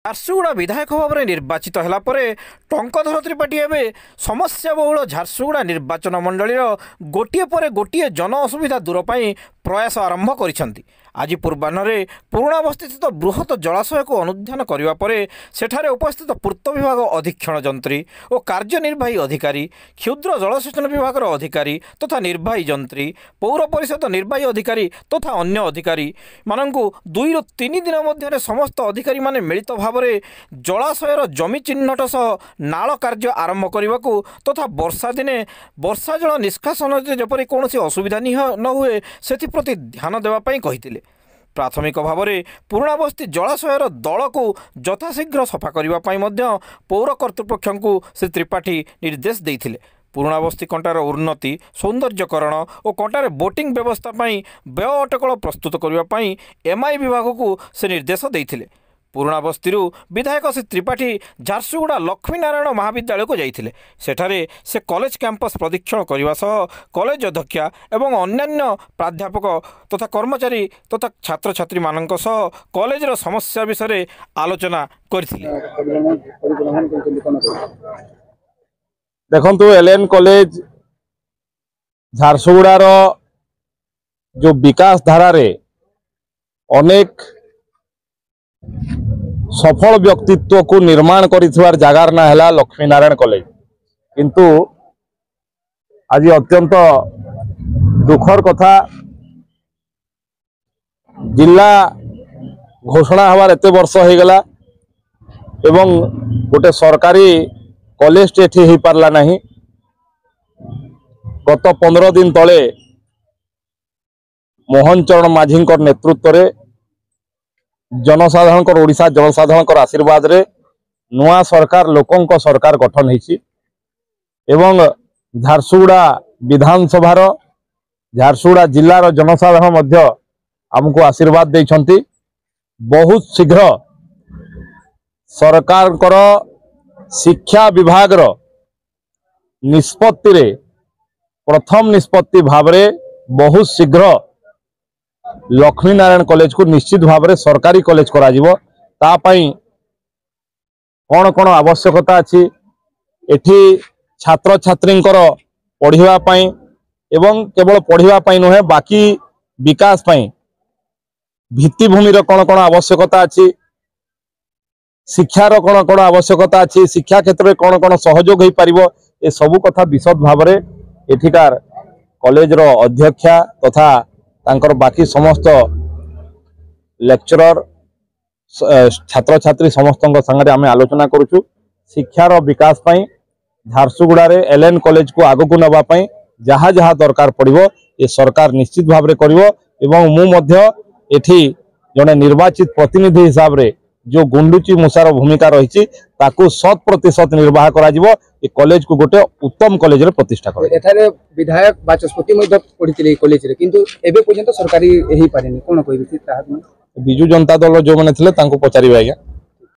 ଝାରସୁଗୁଡ଼ା ବିଧାୟକ ଭାବରେ ନିର୍ବାଚିତ ହେଲା ପରେ ଟଙ୍କଧର ତ୍ରିପାଠୀ ଏବେ ସମସ୍ୟାବହୁଳ ଝାରସୁଗୁଡ଼ା ନିର୍ବାଚନ ମଣ୍ଡଳୀର ଗୋଟିଏ ପରେ ଗୋଟିଏ ଜନ ଅସୁବିଧା ଦୂର ପାଇଁ ପ୍ରୟାସ ଆରମ୍ଭ କରିଛନ୍ତି। ଆଜି ପୂର୍ବାହ୍ନରେ ପୁରୁଣାବସ୍ଥିତ ବୃହତ ଜଳାଶୟକୁ ଅନୁଧ୍ୟାନ କରିବା ପରେ ସେଠାରେ ଉପସ୍ଥିତ ପୂର୍ତ୍ତ ବିଭାଗ ଅଧୀକ୍ଷଣ ଯନ୍ତ୍ରୀ ଓ କାର୍ଯ୍ୟନିର୍ବାହୀ ଅଧିକାରୀ, କ୍ଷୁଦ୍ର ଜଳସେଚନ ବିଭାଗର ଅଧିକାରୀ ତଥା ନିର୍ବାହୀ ଯନ୍ତ୍ରୀ, ପୌର ପରିଷଦ ନିର୍ବାହୀ ଅଧିକାରୀ ତଥା ଅନ୍ୟ ଅଧିକାରୀମାନଙ୍କୁ 2 ରୁ 3 ଦିନ ମଧ୍ୟରେ ସମସ୍ତ ଅଧିକାରୀମାନେ ମିଳିତ ଭାବରେ ଜଳାଶୟର ଜମି ଚିହ୍ନଟ ସହ ନାଳ କାର୍ଯ୍ୟ ଆରମ୍ଭ କରିବାକୁ ତଥା ବର୍ଷା ଦିନେ ବର୍ଷା ଜଳ ନିଷ୍କାସନରେ ଯେପରି କୌଣସି ଅସୁବିଧା ନ ହୁଏ ସେଥିପ୍ରତି ଧ୍ୟାନ ଦେବା ପାଇଁ କହିଥିଲେ। ପ୍ରାଥମିକ ଭାବରେ ପୁରୁଣାବସ୍ତି ଜଳାଶୟର ଦଳକୁ ଯଥାଶୀଘ୍ର ସଫା କରିବା ପାଇଁ ମଧ୍ୟ ପୌର କର୍ତ୍ତୃପକ୍ଷଙ୍କୁ ଶ୍ରୀ ତ୍ରିପାଠୀ ନିର୍ଦ୍ଦେଶ ଦେଇଥିଲେ। ପୁରୁଣାବସ୍ତି କଣ୍ଟାର ଉନ୍ନତି, ସୌନ୍ଦର୍ଯ୍ୟକରଣ ଓ କଣ୍ଟାରେ ବୋଟିଂ ବ୍ୟବସ୍ଥା ପାଇଁ ବ୍ୟୟ ଅଟକଳ ପ୍ରସ୍ତୁତ କରିବା ପାଇଁ MI ବିଭାଗକୁ ସେ ନିର୍ଦ୍ଦେଶ ଦେଇଥିଲେ। ପୁରୁଣାବସ୍ତିରୁ ବିଧାୟକ ଶ୍ରୀ ତ୍ରିପାଠୀ ଝାରସୁଗୁଡ଼ା ଲକ୍ଷ୍ମୀନାରାୟଣ ମହାବିଦ୍ୟାଳୟକୁ ଯାଇଥିଲେ। ସେଠାରେ ସେ କଲେଜ କ୍ୟାମ୍ପସ୍ ପ୍ରଦକ୍ଷିଣ କରିବା ସହ କଲେଜ ଅଧ୍ୟକ୍ଷା ଏବଂ ଅନ୍ୟାନ୍ୟ ପ୍ରାଧ୍ୟାପକ ତଥା କର୍ମଚାରୀ ତଥା ଛାତ୍ରଛାତ୍ରୀମାନଙ୍କ ସହ କଲେଜର ସମସ୍ୟା ବିଷୟରେ ଆଲୋଚନା କରିଥିଲେ। देखु LN कॉलेज झारसुगुड़ार जो विकास धारा रे अनेक सफल व्यक्तित्व को निर्माण कर जगार ना है लक्ष्मीनारायण कॉलेज, किंतु आज अत्यंत दुखर कथा जिला घोषणा हवार एते वर्ष हो गला एवं गोटे सरकारी कॉलेज एठी हो पारला नहीं। गत 15 दिन तले मोहन चरण माझी नेतृत्व रे जनसाधारण ओडिशा जनसाधारण आशीर्वाद रे नुआ सरकार लोकों सरकार गठन होइछि एवं झारसुगुड़ा विधानसभार झारसुगुड़ा जिलार जनसाधारण मध्य आमको आशीर्वाद देइछंती। बहुत शीघ्र सरकार शिक्षा विभाग निष्पत्ति रे प्रथम निष्पत्ति भाव रे बहुत शीघ्र लक्ष्मीनारायण कॉलेज को निश्चित भाव रे सरकारी कॉलेज करा जिवो। ता पई कौन कौन आवश्यकता अच्छी एठी छात्र छात्री पढ़िबा पई एवं केवल पढ़िबा पई नुहे बाकी विकास पई भित्तिभूमि रो कौन कौन आवश्यकता अच्छी, शिक्षार कौन कौन आवश्यकता अच्छी, शिक्षा क्षेत्र में कौन कौन सहयोग हो पारिबो ए सबु कथा विशद भाव रे एठिकार कॉलेज रो अध्यक्षा तथा तांकर बाकी समस्त लेक्चरर छात्र छात्री समस्त संगे आम आलोचना करुचु। शिक्षार विकास पई झारसुगुड़ा रे LN कॉलेज को आगो को नबा पई जहाँ जहाँ दरकार पड़िबो ए सरकार निश्चित भाव रे करिवो एवं मु मध्य एठी जने निर्वाचित प्रतिनिधि हिसाब रे जो गुंडुची मूषार भूमिका रही ताकू 100% निर्वाह करा जिवो। ए कॉलेज को गोटे उत्तम कॉलेज रे प्रतिष्ठा करे। एठारे विधायक बाचस्पति मध्ये पढिथिले कॉलेज रे, किंतु एबे पर्यंत सरकारी एही पारेनी कोन कहबी ताहा? बिजु जनता दल जो माने थिले तांको पचारिबा आज्ञा।